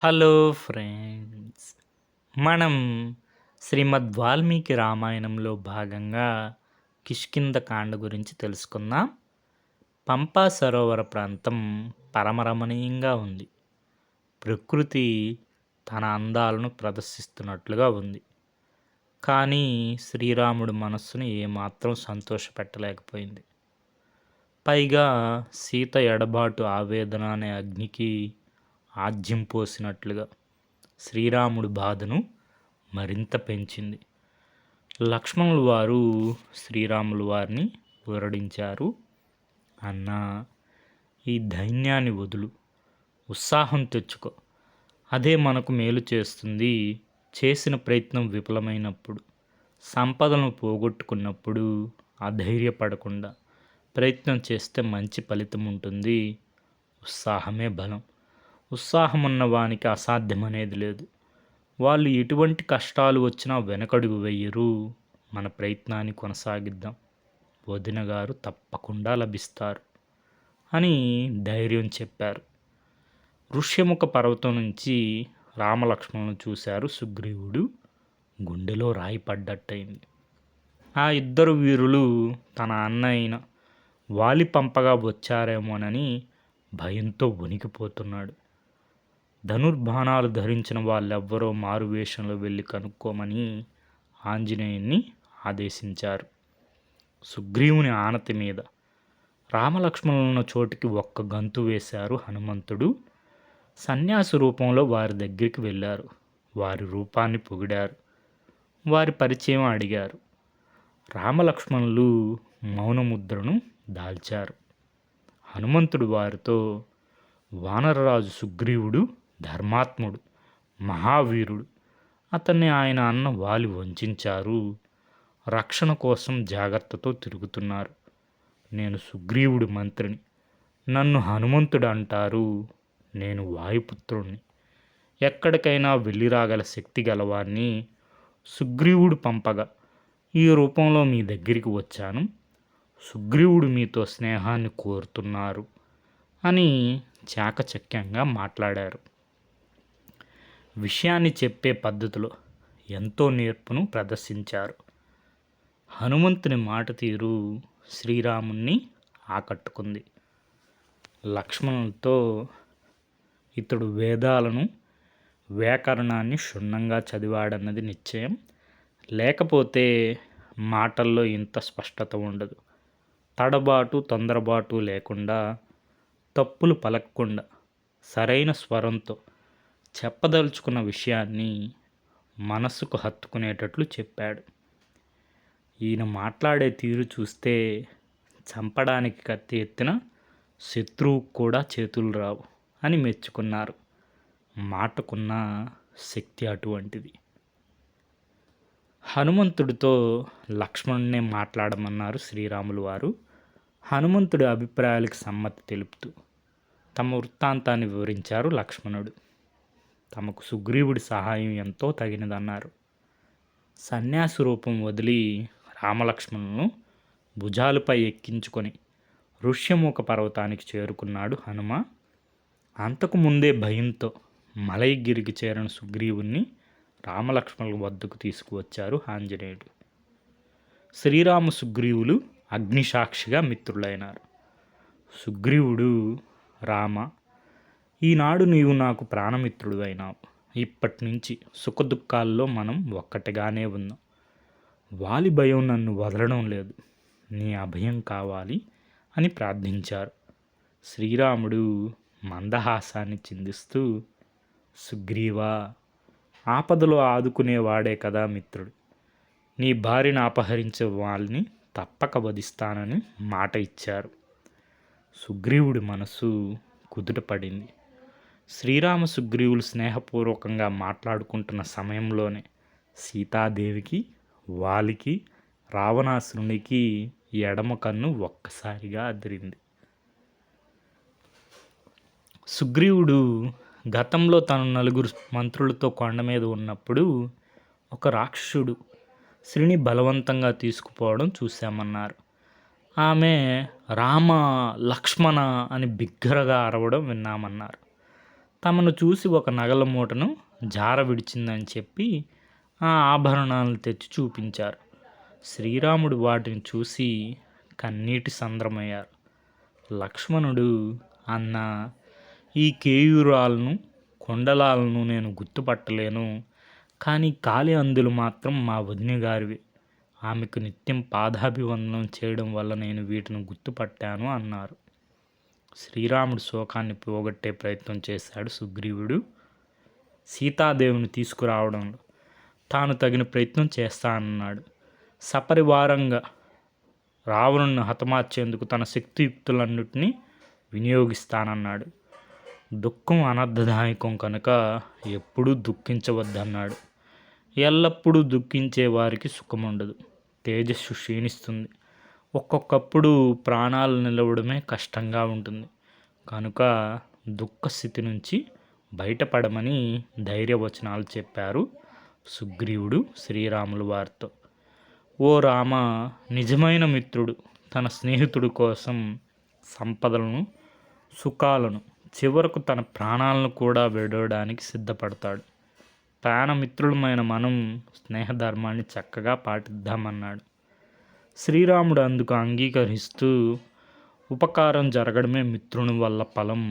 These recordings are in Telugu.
Hello friends. మనం శ్రీమద్ వాల్మీకి రామాయణంలో భాగంగా కిష్కింధకాండ గురించి తెలుసుకుందాం. పంపా సరోవర ప్రాంతం పరమరమణీయంగా ఉంది. ప్రకృతి తన అందాలను ప్రదర్శిస్తున్నట్లుగా ఉంది. కానీ శ్రీరాముడు మనస్సును ఏమాత్రం సంతోషపెట్టలేకపోయింది. పైగా సీత ఎడబాటు ఆవేదన అనే అగ్నికి ఆజ్యం పోసినట్లుగా శ్రీరాముడి బాధను మరింత పెంచింది. లక్ష్మణుల వారు శ్రీరాముల వారిని ఊరడించారు. అన్నా, ఈ దైన్యాన్ని వదులు, ఉత్సాహం తెచ్చుకో. అదే మనకు మేలు చేస్తుంది. చేసిన ప్రయత్నం విఫలమైనప్పుడు, సంపదలను పోగొట్టుకున్నప్పుడు అధైర్యపడకుండా ప్రయత్నం చేస్తే మంచి ఫలితం ఉంటుంది. ఉత్సాహమే బలం. ఉత్సాహం ఉన్న వానికి అసాధ్యమనేది లేదు. వాళ్ళు ఎటువంటి కష్టాలు వచ్చినా వెనకడుగు వెయ్యరు. మన ప్రయత్నాన్ని కొనసాగిద్దాం. వదిన గారు తప్పకుండా లభిస్తారు అని ధైర్యం చెప్పారు. ఋష్యముఖ పర్వతం నుంచి రామలక్ష్మణులను చూశారు సుగ్రీవుడు. గుండెలో రాయి పడ్డట్టయింది. ఆ ఇద్దరు వీరులు తన అన్న అయిన వాలి పంపగా వచ్చారేమోనని భయంతో వణికిపోతున్నాడు. ధనుర్బాణాలు ధరించిన వాళ్ళెవ్వరో మారువేషంలో వెళ్ళి కనుక్కోమని ఆంజనేయుణ్ణి ఆదేశించారు. సుగ్రీవుని ఆనతి మీద రామలక్ష్మణులున్న చోటికి ఒక్క గంతు వేశారు హనుమంతుడు. సన్యాసి రూపంలో వారి దగ్గరికి వెళ్ళారు. వారి రూపాన్ని పొగిడారు. వారి పరిచయం అడిగారు. రామలక్ష్మణులు మౌనముద్రను దాల్చారు. హనుమంతుడు వారితో, వానరరాజు సుగ్రీవుడు ధర్మాత్ముడు, మహావీరుడు. అతన్ని ఆయన అన్న వాలి వంచారు. రక్షణ కోసం జాగ్రత్తతో తిరుగుతున్నారు. నేను సుగ్రీవుడి మంత్రిని. నన్ను హనుమంతుడు అంటారు. నేను వాయుపుత్రుణ్ణి. ఎక్కడికైనా వెళ్ళి రాగల శక్తి గలవాన్ని. సుగ్రీవుడు పంపగా ఈ రూపంలో మీ దగ్గరికి వచ్చాను. సుగ్రీవుడు మీతో స్నేహాన్ని కోరుతున్నారు అని చాకచక్యంగా మాట్లాడారు. విషయాన్ని చెప్పే పద్ధతిలో ఎంతో నేర్పును ప్రదర్శించారు. హనుమంతుని మాట తీరు శ్రీరాముణ్ణి ఆకట్టుకుంది. లక్ష్మణులతో, ఇతడు వేదాలను, వ్యాకరణాన్ని క్షుణ్ణంగా చదివాడన్నది నిశ్చయం. లేకపోతే మాటల్లో ఇంత స్పష్టత ఉండదు. తడబాటు, తొందరబాటు లేకుండా, తప్పులు పలకకుండా సరైన స్వరంతో చెప్పదలుచుకున్న విషయాన్ని మనసుకు హత్తుకునేటట్లు చెప్పాడు. ఈయన మాట్లాడే తీరు చూస్తే చంపడానికి కత్తి ఎత్తిన శత్రువుకు కూడా చేతులు రావు అని మెచ్చుకున్నారు. మాటకున్న శక్తి అటువంటిది. హనుమంతుడితో లక్ష్మణునే మాట్లాడమన్నారు శ్రీరాములు వారు. హనుమంతుడి అభిప్రాయాలకు సమ్మతి తెలుపుతూ తమ వృత్తాంతాన్ని వివరించారు లక్ష్మణుడు. తమకు సుగ్రీవుడి సహాయం ఎంతో తగినదన్నారు. సన్యాసి రూపం వదిలి రామలక్ష్మణులను భుజాలపై ఎక్కించుకొని ఋష్యముఖ పర్వతానికి చేరుకున్నాడు హనుమ. అంతకు ముందే భయంతో మలయగిరికి చేరిన సుగ్రీవుణ్ణి రామలక్ష్మణుల వద్దకు తీసుకువచ్చారు ఆంజనేయుడు. శ్రీరామ సుగ్రీవులు అగ్నిసాక్షిగా మిత్రులైనారు. సుగ్రీవుడు, రామ, ఈనాడు నీవు నాకు ప్రాణమిత్రుడు అయినావు. ఇప్పటి నుంచి సుఖదుఖాల్లో మనం ఒక్కటిగానే ఉన్నాం. వాలి భయం నన్ను వదలడం లేదు. నీ అభయం కావాలి అని ప్రార్థించారు. శ్రీరాముడు మందహాసాన్ని చిందిస్తూ, సుగ్రీవా, ఆపదలో ఆదుకునేవాడే కదా మిత్రుడు. నీ భార్యను అపహరించే వాళ్ళని తప్పక వధిస్తానని మాట ఇచ్చారు. సుగ్రీవుడి మనసు కుదుటపడింది. శ్రీరామ సుగ్రీవులు స్నేహపూర్వకంగా మాట్లాడుకుంటున్న సమయంలోనే సీతాదేవికి, వాలికి, రావణాసురునికి ఎడమ కన్ను ఒక్కసారిగా అదిరింది. సుగ్రీవుడు గతంలో తను నలుగురు మంత్రులతో కొండ మీద ఉన్నప్పుడు ఒక రాక్షసుడు స్త్రీని బలవంతంగా తీసుకుపోవడం చూశామన్నారు. ఆమె రామ, లక్ష్మణ అని బిగ్గరగా అరవడం విన్నామన్నారు. తమను చూసి ఒక నగల మూటను జార విడిచిందని చెప్పి ఆ ఆభరణాలను తెచ్చి చూపించారు. శ్రీరాముడు వాటిని చూసి కన్నీటి సంద్రమయ్యారు. లక్ష్మణుడు, అన్న, ఈ కేయూరాలను కొండలాలను నేను గుర్తుపట్టలేను, కానీ కాలి అందులు మాత్రం మా వదిన గారివి. ఆమెకు నిత్యం పాదాభివందనం చేయడం వల్ల నేను వీటిని గుర్తుపట్టాను అన్నారు. శ్రీరాముడు శోకాన్ని పోగొట్టే ప్రయత్నం చేశాడు సుగ్రీవుడు. సీతాదేవిని తీసుకురావడంలో తాను తగిన ప్రయత్నం చేస్తానన్నాడు. సపరివారంగా రావణుని హతమార్చేందుకు తన శక్తియుక్తులన్నిటినీ వినియోగిస్తానన్నాడు. దుఃఖం అనర్థదాయకం కనుక ఎప్పుడూ దుఃఖించవద్దన్నాడు. ఎల్లప్పుడూ దుఃఖించే వారికి సుఖముండదు, తేజస్సు క్షీణిస్తుంది. ఒక్కొక్కప్పుడు ప్రాణాలు నిలవడమే కష్టంగా ఉంటుంది. కనుక దుఃఖస్థితి నుంచి బయటపడమని ధైర్యవచనాలు చెప్పారు సుగ్రీవుడు శ్రీరాముల వారితో. ఓ రామ, నిజమైన మిత్రుడు తన స్నేహితుడి కోసం సంపదలను, సుఖాలను, చివరకు తన ప్రాణాలను కూడా విడవడానికి సిద్ధపడతాడు. ప్రాణమిత్రులమైన మనం స్నేహధర్మాన్ని చక్కగా పాటిద్దామన్నాడు. శ్రీరాముడు అందుకు అంగీకరిస్తూ, ఉపకారం జరగడమే మిత్రుని వల్ల ఫలం,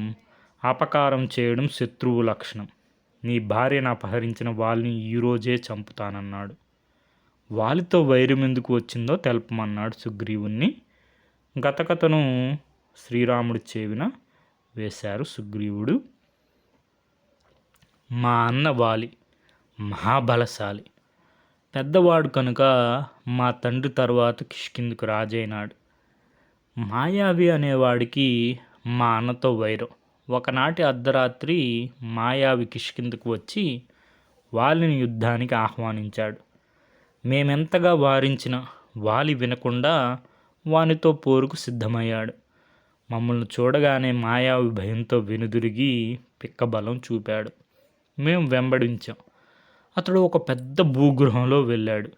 అపకారం చేయడం శత్రువు లక్షణం. నీ భార్యను అపహరించిన వాళ్ళని ఈరోజే చంపుతానన్నాడు. వాలితో వైరం ఎందుకు వచ్చిందో తెలపమన్నాడు సుగ్రీవుణ్ణి. గతకథను శ్రీరాముడి చెవిన వేశారు సుగ్రీవుడు. మా అన్న వాలి మహాబలశాలి, పెద్దవాడు కనుక మా తండ్రి తర్వాత కిష్కిందకు రాజైనాడు. మాయావి అనేవాడికి మా అన్నతో వైరం. ఒకనాటి అర్ధరాత్రి మాయావి కిష్కిందకు వచ్చి వాలిని యుద్ధానికి ఆహ్వానించాడు. మేమెంతగా వారించినా వాలి వినకుండా వానితో పోరుకు సిద్ధమయ్యాడు. మమ్మల్ని చూడగానే మాయావి భయంతో వెనుదిరిగి పిక్కబలం చూపాడు. మేము వెంబడించాం. అతడు ఒక పెద్ద భూగృహంలో వెళ్ళాడు.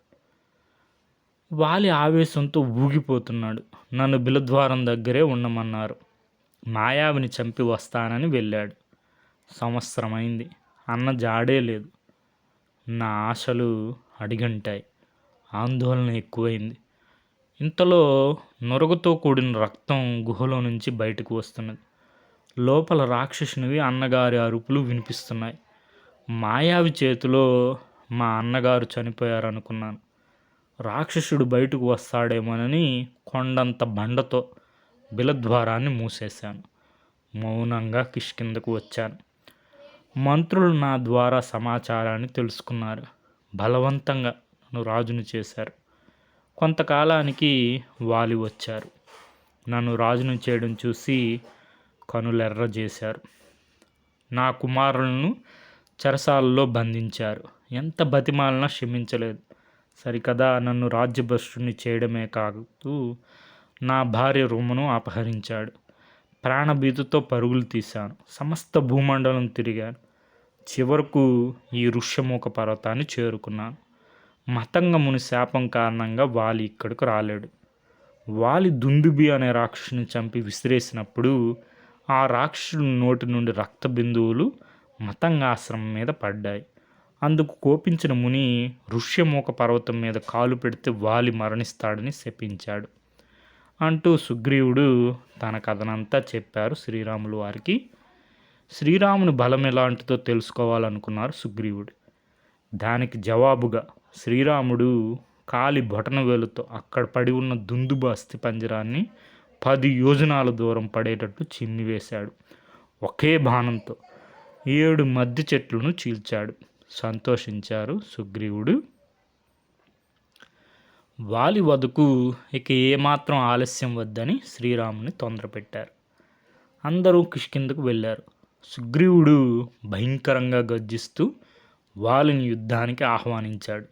వాలి ఆవేశంతో ఊగిపోతున్నాడు. నన్ను బిలద్వారం దగ్గరే ఉండమన్నారు. మాయావిని చంపి వస్తానని వెళ్ళాడు. సంవత్సరమైంది, అన్న జాడే లేదు. నా ఆశలు అడిగంటాయి. ఆందోళన ఎక్కువైంది. ఇంతలో నొరగతో కూడిన రక్తం గుహలో నుంచి బయటకు వస్తున్నది. లోపల రాక్షసునివి అన్నగారి అరుపులు వినిపిస్తున్నాయి. మాయావి చేతిలో మా అన్నగారు చనిపోయారనుకున్నాను. రాక్షసుడు బయటకు వస్తాడేమోనని కొండంత బండతో బిలద్వారాన్ని మూసేశాను. మౌనంగా కిష్కిందకు వచ్చాను. మంత్రులు నా ద్వారా సమాచారాన్ని తెలుసుకున్నారు. బలవంతంగా నన్ను రాజును చేశారు. కొంతకాలానికి వాలి వచ్చారు. నన్ను రాజును చేయడం చూసి కనులెర్ర చేశారు. నా కుమారులను చెరసాలలో బంధించారు. ఎంత బతిమాలినా క్షమించలేదు. సరికదా నన్ను రాజ్యభ్రష్టుని చేయడమే కాదు, నా భార్య రుమను అపహరించాడు. ప్రాణభీతితో పరుగులు తీశాను. సమస్త భూమండలం తిరిగాను. చివరకు ఈ ఋష్యముఖ పర్వతాన్ని చేరుకున్నాను. మతంగముని శాపం కారణంగా వాలి ఇక్కడికి రాలేడు. వాలి దుందుబి అనే రాక్షసుని చంపి విసిరేసినప్పుడు ఆ రాక్షసుని నోటి నుండి రక్త బిందువులు మతంగాశ్రమం మీద పడ్డాయి. అందుకు కోపించిన ముని ఋష్యముఖ పర్వతం మీద కాలు పెడితే వాలి మరణిస్తాడని శపించాడు అంటూ సుగ్రీవుడు తన కథనంతా చెప్పారు శ్రీరాములు వారికి. శ్రీరాముని బలం ఎలాంటిదో తెలుసుకోవాలనుకున్నారు సుగ్రీవుడు. దానికి జవాబుగా శ్రీరాముడు కాలి బొటనవేలుతో అక్కడ పడి ఉన్న దుందుబు అస్థి పంజరాన్ని 10 యోజనాల దూరం పడేటట్టు చిమ్మివేశాడు. ఒకే బాణంతో 7 మద్ది చెట్లను చీల్చాడు. సంతోషించారు సుగ్రీవుడు. వాలి వధకు ఇక ఏమాత్రం ఆలస్యం వద్దని శ్రీరాముని తొందరపెట్టారు. అందరూ కిష్కిందకు వెళ్ళారు. సుగ్రీవుడు భయంకరంగా గర్జిస్తూ వాలిని యుద్ధానికి ఆహ్వానించాడు.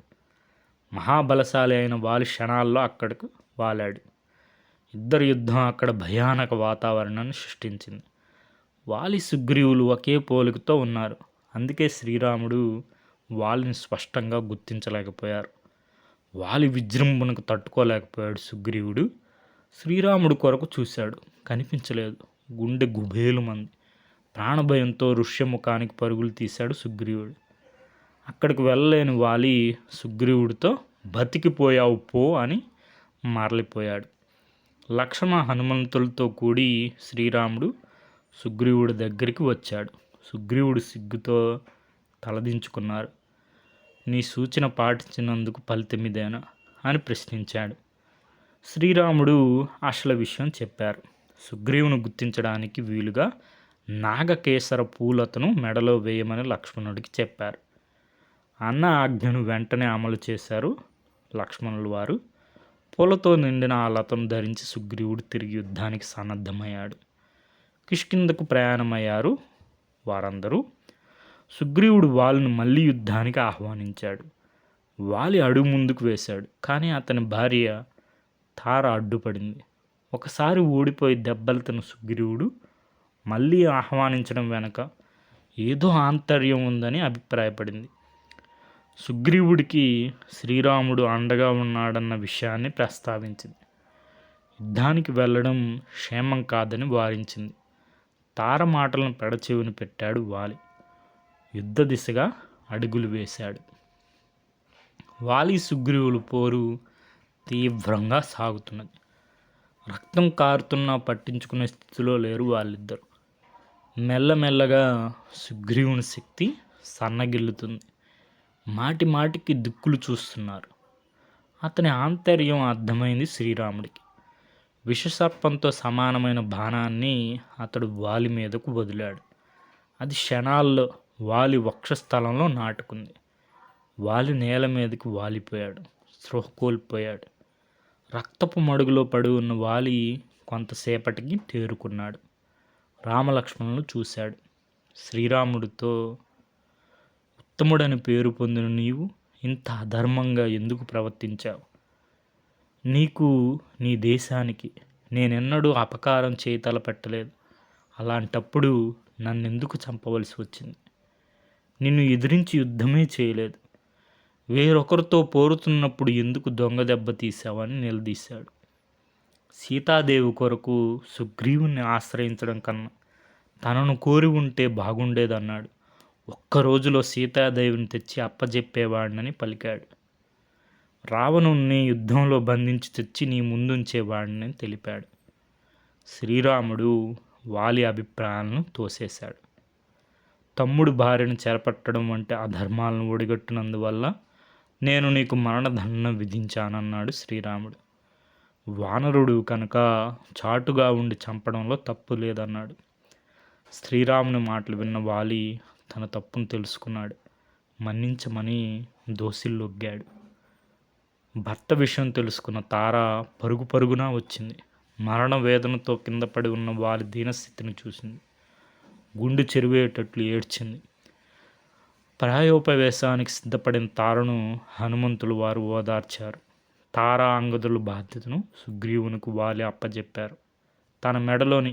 మహాబలశాలి అయిన వాలి క్షణాల్లో అక్కడికి వాలాడు. ఇద్దరి యుద్ధం అక్కడ భయానక వాతావరణాన్ని సృష్టించింది. వాలి సుగ్రీవులు ఒకే పోలికతో ఉన్నారు. అందుకే శ్రీరాముడు వాలిని స్పష్టంగా గుర్తించలేకపోయారు. వాలి విజృంభణకు తట్టుకోలేకపోయాడు సుగ్రీవుడు. శ్రీరాముడు కొరకు చూశాడు, కనిపించలేదు. గుండె గుబేలుమంది. ప్రాణభయంతో ఋష్యముఖానికి పరుగులు తీశాడు సుగ్రీవుడు. అక్కడికి వెళ్ళలేని వాలి సుగ్రీవుడితో బతికిపోయావు పో అని మరలిపోయాడు. లక్ష్మణ హనుమంతులతో కూడి శ్రీరాముడు సుగ్రీవుడి దగ్గరికి వచ్చాడు. సుగ్రీవుడు సిగ్గుతో తలదించుకున్నారు. నీ సూచన పాటించినందుకు ఫలితమిదేనా అని ప్రశ్నించాడు. శ్రీరాముడు అసలు విషయం చెప్పారు. సుగ్రీవుని గుర్తించడానికి వీలుగా నాగకేసర పూలతను మెడలో వేయమని లక్ష్మణుడికి చెప్పారు. అన్న ఆజ్ఞను వెంటనే అమలు చేశారు లక్ష్మణుల వారు. పూలతో నిండిన ఆ లతను ధరించి సుగ్రీవుడు తిరిగి యుద్ధానికి సన్నద్ధమయ్యాడు. కిష్కింధకు ప్రయాణమయ్యారు వారందరూ. సుగ్రీవుడు వాలిని మళ్ళీ యుద్ధానికి ఆహ్వానించాడు. వాలి అడుగు ముందుకు వేశాడు, కానీ అతని భార్య తార అడ్డుపడింది. ఒకసారి ఓడిపోయి దెబ్బలు తిన్న సుగ్రీవుడు మళ్ళీ ఆహ్వానించడం వెనక ఏదో ఆంతర్యం ఉందని అభిప్రాయపడింది. సుగ్రీవుడికి శ్రీరాముడు అండగా ఉన్నాడన్న విషయాన్ని ప్రస్తావించింది. యుద్ధానికి వెళ్ళడం క్షేమం కాదని వారించింది. తార మాటలను పెడచెవిన పెట్టాడు వాలి. యుద్ధ దిశగా అడుగులు వేశాడు. వాలి సుగ్రీవుల పోరు తీవ్రంగా సాగుతున్నది. రక్తం కారుతున్నా పట్టించుకునే స్థితిలో లేరు వాళ్ళిద్దరు. మెల్లమెల్లగా సుగ్రీవుని శక్తి సన్నగిల్లుతుంది. మాటి మాటికి దిక్కులు చూస్తున్నారు. అతని ఆంతర్యం అర్థమైంది శ్రీరాముడికి. విషసర్పంతో సమానమైన బాణాన్ని అతడు వాలి మీదకు వదిలాడు. అది క్షణాల్లో వాలి వక్షస్థలంలో నాటుకుంది. వాలి నేల మీదకి వాలిపోయాడు. స్పృహ కోల్పోయాడు. రక్తపు మడుగులో పడి ఉన్న వాలి కొంతసేపటికి తేరుకున్నాడు. రామలక్ష్మణులను చూశాడు. శ్రీరాముడితో, ఉత్తముడని పేరు పొందిన నీవు ఇంత అధర్మంగా ఎందుకు ప్రవర్తించావు? నీకు, నీ దేశానికి నేనెన్నడూ అపకారం చేయి తలపెట్టలేదు. అలాంటప్పుడు నన్నెందుకు చంపవలసి వచ్చింది? నిన్ను ఎదిరించి యుద్ధమే చేయలేదు. వేరొకరితో పోరుతున్నప్పుడు ఎందుకు దొంగ దెబ్బ తీసావని నిలదీశాడు. సీతాదేవి కొరకు సుగ్రీవుని ఆశ్రయించడం కన్నా తనను కోరి ఉంటే బాగుండేదన్నాడు. ఒక్కరోజులో సీతాదేవిని తెచ్చి అప్పజెప్పేవాడినని పలికాడు. రావణుణ్ణి యుద్ధంలో బంధించి తెచ్చి నీ ముందుంచేవాడిని తెలిపాడు. శ్రీరాముడు వాలి అభిప్రాయాలను తోసేశాడు. తమ్ముడు భార్యను చేపట్టడం వంటి అధర్మాలను ఒడిగట్టినందువల్ల నేను నీకు మరణదండన విధించానన్నాడు శ్రీరాముడు. వానరుడు కనుక చాటుగా ఉండి చంపడంలో తప్పు లేదన్నాడు. శ్రీరాముని మాటలు విన్న వాలి తన తప్పును తెలుసుకున్నాడు. మన్నించమని దోసిల్లొగ్గాడు. భర్త విషయం తెలుసుకున్న తార పరుగు పరుగున వచ్చింది. మరణ వేదనతో కింద పడి ఉన్న వాలి దీనస్థితిని చూసింది. గుండె చెరువేటట్లు ఏడ్చింది. ప్రాయోపవేశానికి సిద్ధపడిన తారను హనుమంతులు వారు ఓదార్చారు. తారా అంగదుల బాధ్యతను సుగ్రీవునికి వాలి అప్పజెప్పారు. తన మెడలోని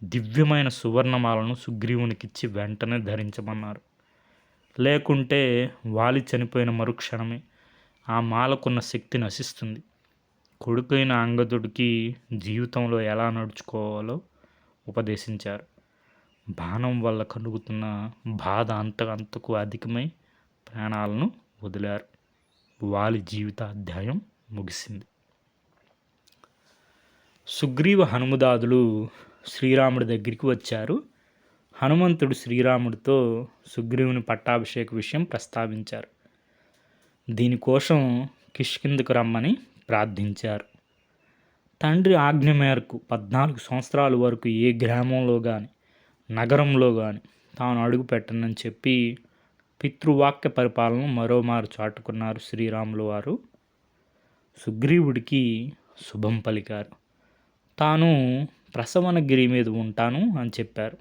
దివ్యమైన సువర్ణమాలను సుగ్రీవునికిచ్చి వెంటనే ధరించమన్నారు. లేకుంటే వాలి చనిపోయిన మరుక్షణమే ఆ మాలకున్న శక్తి నశిస్తుంది. కొడుకైన అంగదుడికి జీవితంలో ఎలా నడుచుకోవాలో ఉపదేశించారు. బాణం వల్ల కలుగుతున్న బాధ అంతకు అధికమై ప్రాణాలను వదిలారు. వాలి జీవిత అధ్యాయం ముగిసింది. సుగ్రీవ హనుమదాదులు శ్రీరాముడి దగ్గరికి వచ్చారు. హనుమంతుడు శ్రీరాముడితో సుగ్రీవుని పట్టాభిషేక విషయం ప్రస్తావించారు. దీనికోసం కిష్కింధకు రమ్మని ప్రార్థించారు. తండ్రి ఆజ్ఞ మేరకు 14 సంవత్సరాల వరకు ఏ గ్రామంలో కానీ నగరంలో కానీ తాను అడుగు పెట్టనని చెప్పి పితృవాక్య పరిపాలన మరోమారు చాటుకున్నారు శ్రీరాములు వారు. సుగ్రీవుడికి శుభం పలికారు. తాను ప్రసవనగిరి మీద ఉంటాను అని చెప్పారు.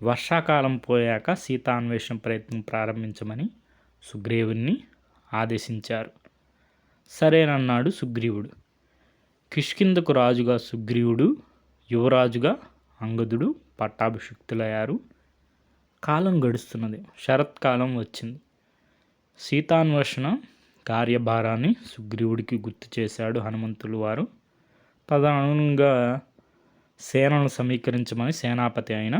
వర్షాకాలం పోయాక సీతాన్వేషణ ప్రయత్నం ప్రారంభించమని సుగ్రీవుని ఆదేశించారు. సరేనన్నాడు సుగ్రీవుడు. కిష్కింధకు రాజుగా సుగ్రీవుడు, యువరాజుగా అంగదుడు పట్టాభిషిక్తులయ్యారు. కాలం గడుస్తున్నది. శరత్కాలం వచ్చింది. సీతాన్వేషణ కార్యభారాన్ని సుగ్రీవుడికి గుర్తు చేశాడు హనుమంతులు వారు. తదనుగుణంగా సేనను సమీకరించమని సేనాపతి అయిన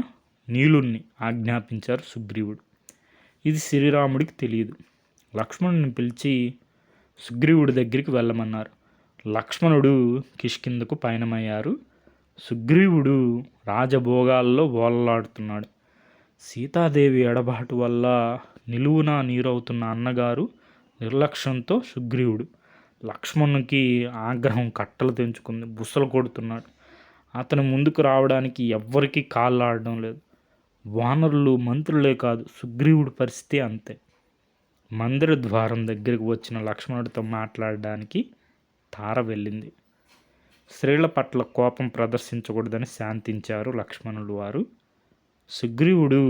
నీలుణ్ణి ఆజ్ఞాపించారు సుగ్రీవుడు. ఇది శ్రీరాముడికి తెలియదు. లక్ష్మణుని పిలిచి సుగ్రీవుడి దగ్గరికి వెళ్ళమన్నారు. లక్ష్మణుడు కిష్కిందకు పయనమయ్యారు. సుగ్రీవుడు రాజభోగాల్లో ఓలలాడుతున్నాడు. సీతాదేవి ఎడబాటు వల్ల నిలువునా నీరవుతున్న అన్నగారు నిర్లక్ష్యంతో సుగ్రీవుడు. లక్ష్మణునికి ఆగ్రహం కట్టలు తెంచుకుంది. బుసలు కొడుతున్నాడు. అతను ముందుకు రావడానికి ఎవ్వరికీ కాళ్ళాడడం లేదు. వానరులు మంత్రులే కాదు, సుగ్రీవుడి పరిస్థితి అంతే. మందిర ద్వారం దగ్గరికి వచ్చిన లక్ష్మణుడితో మాట్లాడడానికి తార వెళ్ళింది. స్త్రీల పట్ల కోపం ప్రదర్శించకూడదని శాంతించారు లక్ష్మణుడు వారు. సుగ్రీవుడు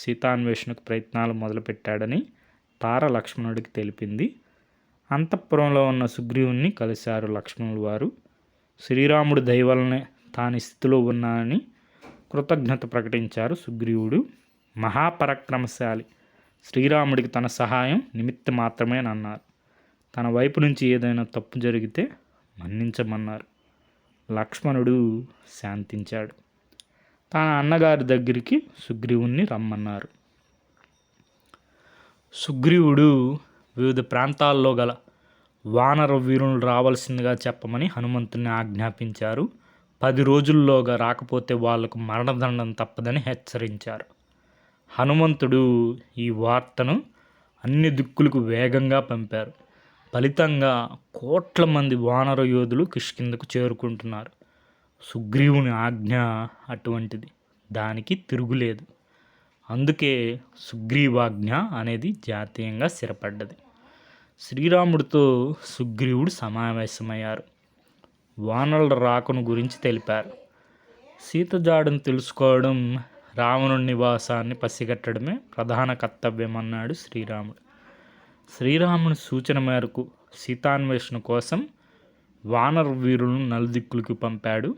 సీతాన్వేషణకు ప్రయత్నాలు మొదలుపెట్టాడని తార లక్ష్మణుడికి తెలిపింది. అంతఃపురంలో ఉన్న సుగ్రీవుణ్ణి కలిశారు లక్ష్మణుడు వారు. శ్రీరాముడు దయ వల్లనే తాను స్థితిలో ఉన్నానని కృతజ్ఞత ప్రకటించారు సుగ్రీవుడు. మహాపరాక్రమశాలి శ్రీరాముడికి తన సహాయం నిమిత్త మాత్రమేనన్నారు. తన వైపు నుంచి ఏదైనా తప్పు జరిగితే మన్నించమన్నారు. లక్ష్మణుడు శాంతించాడు. తన అన్నగారి దగ్గరికి సుగ్రీవుణ్ణి రమ్మన్నారు. సుగ్రీవుడు వివిధ ప్రాంతాల్లో గల వానర వీరులు రావాల్సిందిగా చెప్పమని హనుమంతుని ఆజ్ఞాపించారు. 10 రోజుల్లోగా రాకపోతే వాళ్లకు మరణదండం తప్పదని హెచ్చరించారు. హనుమంతుడు ఈ వార్తను అన్ని దిక్కులకు వేగంగా పంపారు. ఫలితంగా కోట్ల మంది వానర యోధులు కిష్కిందకు చేరుకుంటున్నారు. సుగ్రీవుని ఆజ్ఞ అటువంటిది, దానికి తిరుగులేదు. అందుకే సుగ్రీవాజ్ఞ అనేది జాతీయంగా స్థిరపడ్డది. శ్రీరాముడితో సుగ్రీవుడు సమావేశమయ్యారు. వానరుల రాకను గురించి తెలిపారు. సీత జాడను తెలుసుకోవడం, రావణుడి నివాసాన్ని పసిగట్టడమే ప్రధాన కర్తవ్యం అన్నాడు శ్రీరాముడు. శ్రీరాముని సూచన మేరకు సీతాన్వేషణ కోసం వానర వీరులను నలుదిక్కులకు పంపాడు.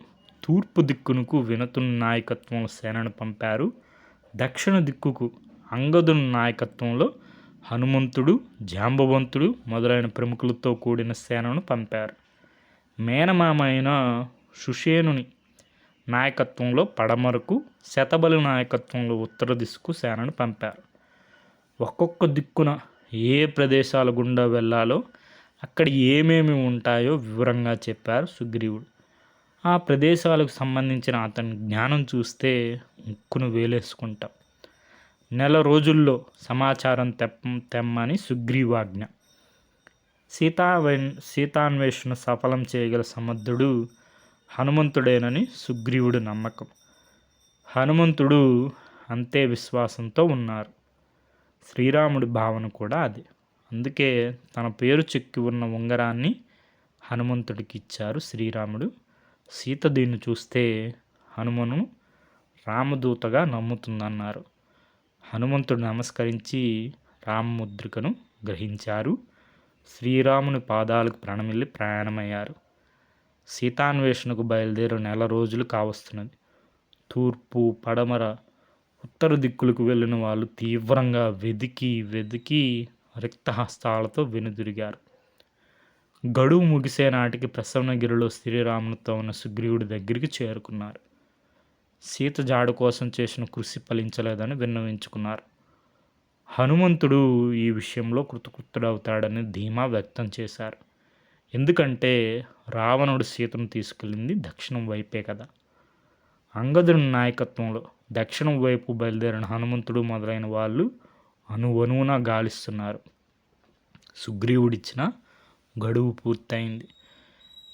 తూర్పు దిక్కునకు వినతుని నాయకత్వంలో సేనను పంపారు. దక్షిణ దిక్కుకు అంగదుని నాయకత్వంలో హనుమంతుడు, జాంబవంతుడు మొదలైన ప్రముఖులతో కూడిన సేనను పంపారు. మేనమామ అయిన సుషేనుని నాయకత్వంలో పడమరకు, శతబలి నాయకత్వంలో ఉత్తర దిశకు సేనను పంపారు. ఒక్కొక్క దిక్కున ఏ ప్రదేశాల గుండా వెళ్ళాలో, అక్కడ ఏమేమి ఉంటాయో వివరంగా చెప్పారు సుగ్రీవుడు. ఆ ప్రదేశాలకు సంబంధించిన అతని జ్ఞానం చూస్తే ముక్కును వేలేసుకుంటాం. 1 రోజుల్లో సమాచారం తెమ్మని సుగ్రీవాజ్ఞ. సీతాన్వేషణ సఫలం చేయగల సమర్థుడు హనుమంతుడేనని సుగ్రీవుడి నమ్మకం. హనుమంతుడు అంతే విశ్వాసంతో ఉన్నారు. శ్రీరాముడి భావన కూడా అదే. అందుకే తన పేరు చెక్కి ఉన్న ఉంగరాన్ని హనుమంతుడికి ఇచ్చారు శ్రీరాముడు. సీత దీన్ని చూస్తే హనుమను రామదూతగా నమ్ముతుందన్నారు. హనుమంతుడు నమస్కరించి రామముద్రికను గ్రహించారు. శ్రీరాముని పాదాలకు ప్రణమిల్లి ప్రయాణమయ్యారు. సీతాన్వేషణకు బయలుదేరి 1 రోజులు కావస్తున్నది. తూర్పు, పడమర, ఉత్తర దిక్కులకు వెళ్ళిన వాళ్ళు తీవ్రంగా వెదికి రిక్తహస్తాలతో వెనుదిరిగారు. గడువు ముగిసే నాటికి ప్రసన్నగిరిలో శ్రీరామునితో ఉన్న సుగ్రీవుడి దగ్గరికి చేరుకున్నారు. సీత జాడు కోసం చేసిన కృషి ఫలించలేదని విన్నవించుకున్నారు. హనుమంతుడు ఈ విషయంలో కృతకృత్యుడవుతాడని ధీమా వ్యక్తం చేశారు. ఎందుకంటే రావణుడు సీతను తీసుకెళ్ళింది దక్షిణం వైపే కదా. అంగదుని నాయకత్వంలో దక్షిణం వైపు బయలుదేరిన హనుమంతుడు మొదలైన వాళ్ళు అణువణువున గాలిస్తున్నారు. సుగ్రీవుడిచ్చిన గడువు పూర్తయింది.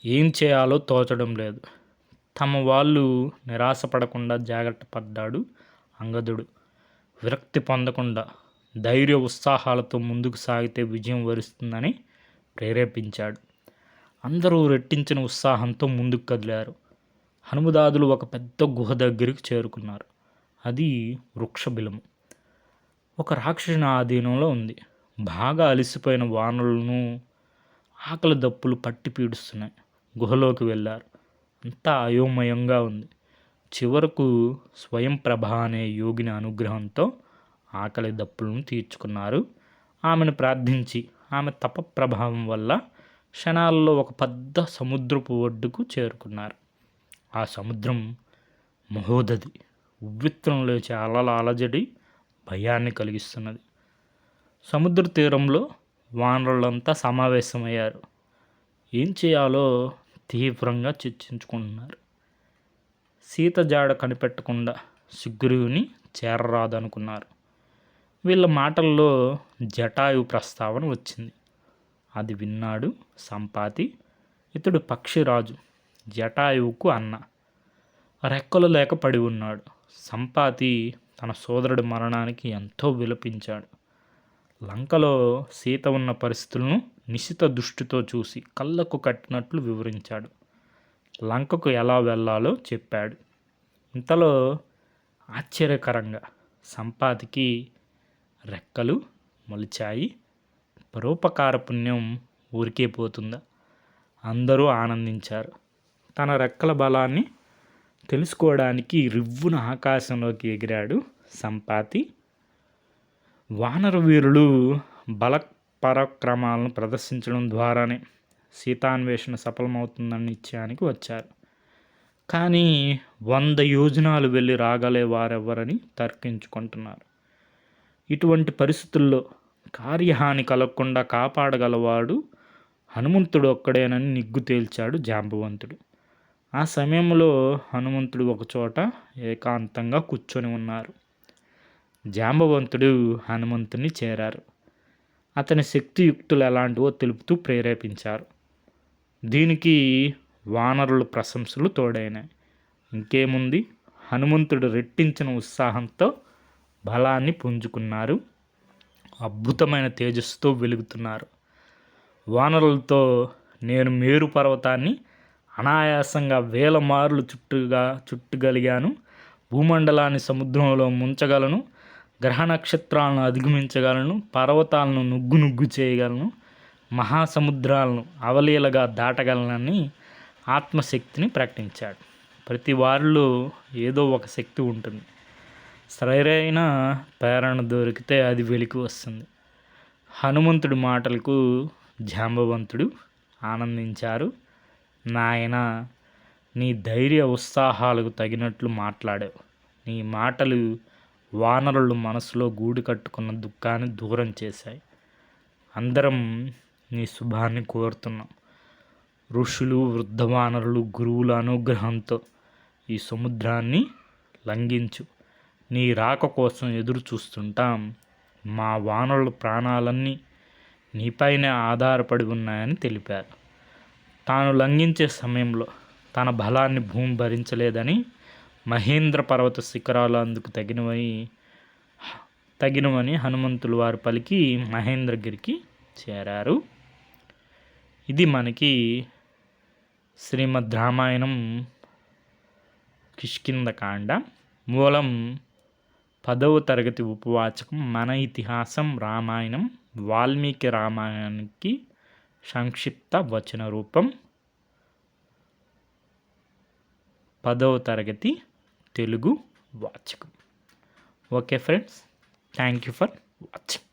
ఏం చేయాలో తోచడం లేదు. తమ వాళ్ళు నిరాశపడకుండా జాగ్రత్త పడ్డాడు అంగదుడు. విరక్తి పొందకుండా ధైర్య ఉత్సాహాలతో ముందుకు సాగితే విజయం వరిస్తుందని ప్రేరేపించాడు. అందరూ రెట్టించిన ఉత్సాహంతో ముందుకు కదిలారు. హనుమదాదులు ఒక పెద్ద గుహ దగ్గరికి చేరుకున్నారు. అది వృక్షబిలము. ఒక రాక్షసుని ఆధీనంలో ఉంది. బాగా అలసిపోయిన వానరులను ఆకలి దప్పులు పట్టి పీడిస్తున్నాయి. గుహలోకి వెళ్ళారు. అంతా అయోమయంగా ఉంది. చివరకు స్వయం ప్రభ అనే యోగిని అనుగ్రహంతో ఆకలి దప్పులను తీర్చుకున్నారు. ఆమెను ప్రార్థించి ఆమె తప ప్రభావం వల్ల క్షణాల్లో ఒక పెద్ద సముద్రపు ఒడ్డుకు చేరుకున్నారు. ఆ సముద్రం మహోదధి, ఉవ్వెత్తున లేచే అలల అలజడి భయాన్ని కలిగిస్తున్నది. సముద్ర తీరంలో వానరులంతా సమావేశమయ్యారు. ఏం చేయాలో తీవ్రంగా చర్చించుకుంటున్నారు. సీత జాడ కనిపెట్టకుండా సుగ్రీవుని చేరరాదనుకున్నారు. వీళ్ళ మాటల్లో జటాయు ప్రస్తావన వచ్చింది. అది విన్నాడు సంపాతి. ఇతడు పక్షిరాజు, జటాయువుకు అన్న. రెక్కలు లేక పడి ఉన్నాడు. సంపాతి తన సోదరుడి మరణానికి ఎంతో విలపించాడు. లంకలో సీత ఉన్న పరిస్థితులను నిశిత దృష్టితో చూసి కళ్ళకు కట్టినట్లు వివరించాడు. లంకకు ఎలా వెళ్ళాలో చెప్పాడు. ఇంతలో ఆశ్చర్యకరంగా సంపాతికి రెక్కలు మొలిచాయి. పరోపకార పుణ్యం ఊరికే పోతుందా? అందరూ ఆనందించారు. తన రెక్కల బలాన్ని తెలుసుకోవడానికి రివ్వున ఆకాశంలోకి ఎగిరాడు సంపాతి. వానర వీరులు బల పరాక్రమాలను ప్రదర్శించడం ద్వారానే సీతాన్వేషణ సఫలమవుతుందన్న నిశ్చయానికి వచ్చారు. కానీ 100 యోజనాలు వెళ్ళి రాగలే వారెవ్వరని తర్కించుకుంటున్నారు. ఇటువంటి పరిస్థితుల్లో కార్యహాని కలగకుండా కాపాడగలవాడు హనుమంతుడు ఒక్కడేనని నిగ్గు తేల్చాడు జాంబవంతుడు. ఆ సమయంలో హనుమంతుడు ఒకచోట ఏకాంతంగా కూర్చొని ఉన్నారు. జాంబవంతుడు హనుమంతుని చేరారు. అతని శక్తియుక్తులు ఎలాంటివో తెలుపుతూ ప్రేరేపించారు. దీనికి వానరుల ప్రశంసలు తోడైనాయి. ఇంకేముంది, హనుమంతుడు రెట్టించిన ఉత్సాహంతో బలాన్ని పుంజుకున్నారు. అద్భుతమైన తేజస్సుతో వెలుగుతున్నారు. వానరులతో నేను మేరు పర్వతాన్ని అనాయాసంగా 1000 మార్లు చుట్టగలిగాను, భూమండలాన్ని సముద్రంలో ముంచగలను, గ్రహ నక్షత్రాలను అధిగమించగలను, పర్వతాలను నుగ్గు చేయగలను, మహాసముద్రాలను అవలీలగా దాటగలనని ఆత్మశక్తిని ప్రకటించాడు. ప్రతి వారిలో ఏదో ఒక శక్తి ఉంటుంది. సరైన ప్రేరణ దొరికితే అది వెలికి వస్తుంది. హనుమంతుడి మాటలకు జాంబవంతుడు ఆనందించారు. నాయనా, నీ ధైర్య ఉత్సాహాలకు తగినట్లు మాట్లాడావు. నీ మాటలు వానరుల మనసులో గూడు కట్టుకున్న దుఃఖాన్ని దూరం చేశాయి. అందరం నీ శుభాన్ని కోరుతున్నాం. ఋషులు, వృద్ధ వానరులు, గురువుల అనుగ్రహంతో ఈ సముద్రాన్ని లంఘించు. నీ రాక కోసం ఎదురు చూస్తుంటాం. మా వానరుల ప్రాణాలన్నీ నీపైనే ఆధారపడి ఉన్నాయని తెలిపారు. తాను లంఘించే సమయంలో తన బలాన్ని భూమి భరించలేదని మహేంద్ర పర్వత శిఖరాలు అందుకు తగినవని హనుమంతులు వారు పలికి మహేంద్రగిరికి చేరారు. ఇది మనకి శ్రీమద్ రామాయణం కిష్కింధకాండ. మూలం 10వ తరగతి ఉపవాచకం. మన ఇతిహాసం రామాయణం వాల్మీకి రామాయణానికి సంక్షిప్త వచన రూపం. 10వ తరగతి తెలుగు వాచకం. Okay friends, thank you for watching.